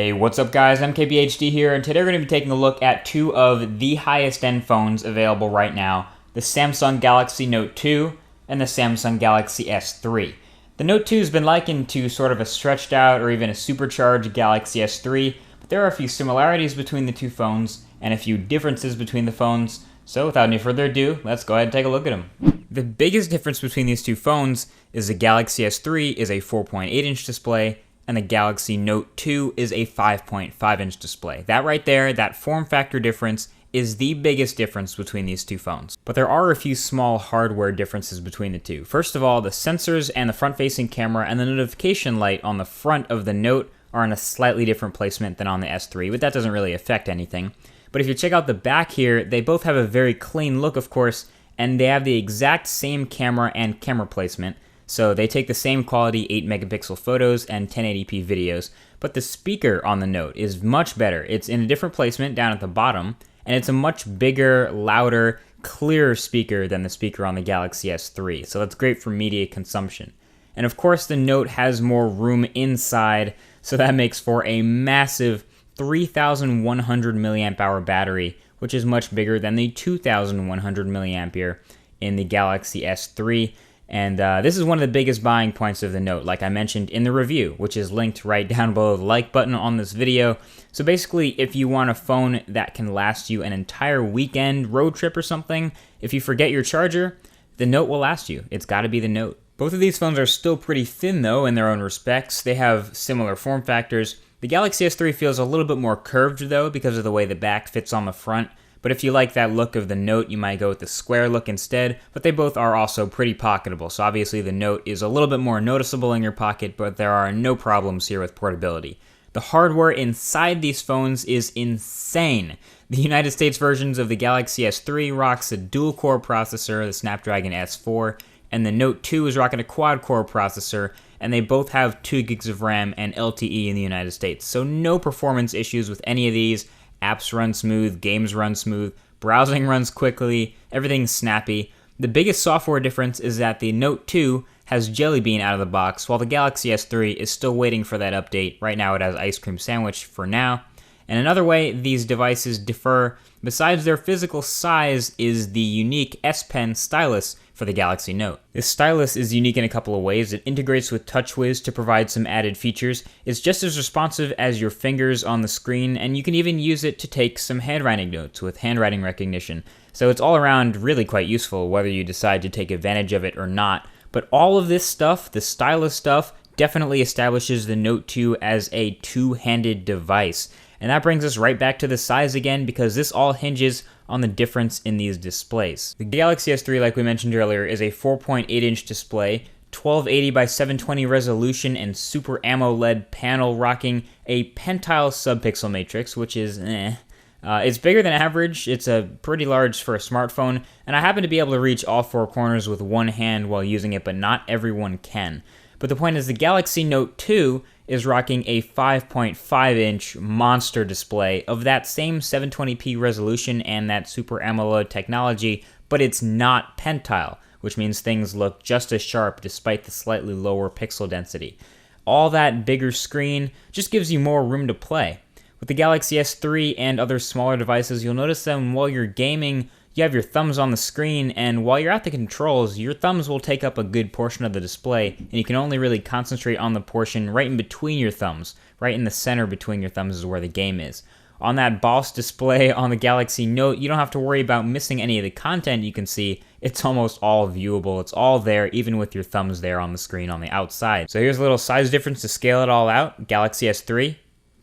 Hey, what's up guys? MKBHD here, and today we're going to be taking a look at two of the highest end phones available right now, the Samsung Galaxy Note 2 and the Samsung Galaxy S3. The Note 2 has been likened to sort of a stretched out or even a supercharged Galaxy S3, but there are a few similarities between the two phones and a few differences between the phones, so without any further ado, let's go ahead and take a look at them. The biggest difference between these two phones is the Galaxy S3 is a 4.8-inch display, and the Galaxy Note 2 is a 5.5-inch display. That right there, that form factor difference, is the biggest difference between these two phones. But there are a few small hardware differences between the two. First of all, the sensors and the front-facing camera and the notification light on the front of the Note are in a slightly different placement than on the S3, but that doesn't really affect anything. But if you check out the back here, they both have a very clean look, of course, and they have the exact same camera and camera placement. So they take the same quality 8 megapixel photos and 1080p videos, but the speaker on the Note is much better. It's in a different placement down at the bottom, and it's a much bigger, louder, clearer speaker than the speaker on the Galaxy S3, so that's great for media consumption. And of course the Note has more room inside, so that makes for a massive 3,100 milliamp hour battery, which is much bigger than the 2,100 milliampere in the Galaxy S3. And this is one of the biggest buying points of the Note, like I mentioned in the review, which is linked right down below the like button on this video. So basically, if you want a phone that can last you an entire weekend road trip or something, if you forget your charger, the Note will last you. It's got to be the Note. Both of these phones are still pretty thin, though, in their own respects. They have similar form factors. The Galaxy S3 feels a little bit more curved, though, because of the way the back fits on the front. But if you like that look of the Note, you might go with the square look instead, but they both are also pretty pocketable. So obviously the Note is a little bit more noticeable in your pocket, but there are no problems here with portability. The hardware inside these phones is insane. The United States versions of the Galaxy S3 rocks a dual-core processor, the Snapdragon S4, and the Note 2 is rocking a quad-core processor, and they both have 2 gigs of RAM and LTE in the United States. So no performance issues with any of these. Apps run smooth, games run smooth, browsing runs quickly, everything's snappy. The biggest software difference is that the Note 2 has Jelly Bean out of the box, while the Galaxy S3 is still waiting for that update. Right now it has Ice Cream Sandwich for now. And another way these devices differ, besides their physical size, is the unique S Pen stylus for the Galaxy Note. This stylus is unique in a couple of ways. It integrates with TouchWiz to provide some added features. It's just as responsive as your fingers on the screen, and you can even use it to take some handwriting notes with handwriting recognition. So it's all around really quite useful, whether you decide to take advantage of it or not. But all of this stuff, the stylus stuff, definitely establishes the Note 2 as a two-handed device. And that brings us right back to the size again, because this all hinges on the difference in these displays. The Galaxy S3, like we mentioned earlier, is a 4.8-inch display, 1280 by 720 resolution, and Super AMOLED panel rocking a pentile subpixel matrix, which is it's bigger than average. It's a pretty large for a smartphone, and I happen to be able to reach all four corners with one hand while using it, but not everyone can. But the point is, the Galaxy Note 2 is rocking a 5.5-inch monster display of that same 720p resolution and that Super AMOLED technology, but it's not pentile, which means things look just as sharp despite the slightly lower pixel density. All that bigger screen just gives you more room to play. With the Galaxy S3 and other smaller devices, you'll notice that while you're gaming, you have your thumbs on the screen, and while you're at the controls, your thumbs will take up a good portion of the display, and you can only really concentrate on the portion right in between your thumbs. Right in the center between your thumbs is where the game is. On that Boss display on the Galaxy Note, you don't have to worry about missing any of the content you can see. It's almost all viewable. It's all there, even with your thumbs there on the screen on the outside. So here's a little size difference to scale it all out. Galaxy S3,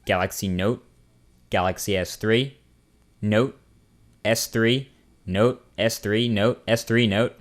Galaxy Note, Galaxy S3, Note, S3, Note, S3, Note, S3, Note.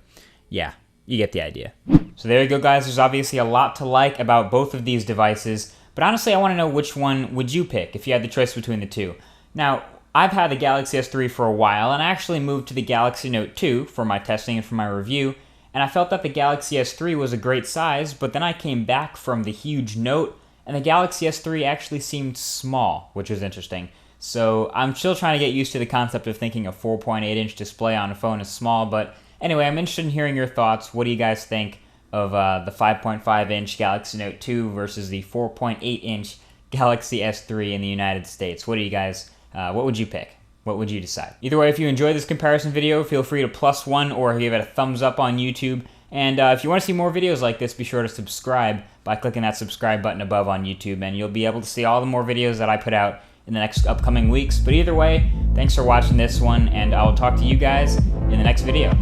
Yeah, you get the idea. So there you go, guys. There's obviously a lot to like about both of these devices, but honestly, I want to know which one would you pick if you had the choice between the two. Now, I've had the Galaxy S3 for a while, and I actually moved to the Galaxy Note 2 for my testing and for my review, and I felt that the Galaxy S3 was a great size, but then I came back from the huge Note, and the Galaxy S3 actually seemed small, which was interesting. So I'm still trying to get used to the concept of thinking a 4.8-inch display on a phone is small, but anyway, I'm interested in hearing your thoughts. What do you guys think of the 5.5-inch Galaxy Note 2 versus the 4.8-inch Galaxy S3 in the United States. What do you guys, what would you pick? What would you decide? Either way, if you enjoyed this comparison video, feel free to +1 or give it a thumbs up on YouTube. And if you want to see more videos like this, be sure to subscribe by clicking that subscribe button above on YouTube, and you'll be able to see all the more videos that I put out in the next upcoming weeks. But either way, thanks for watching this one, and I'll talk to you guys in the next video.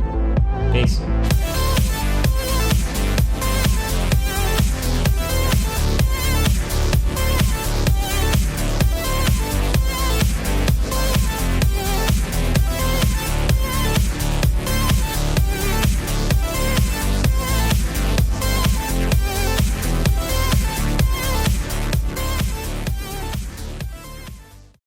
Peace.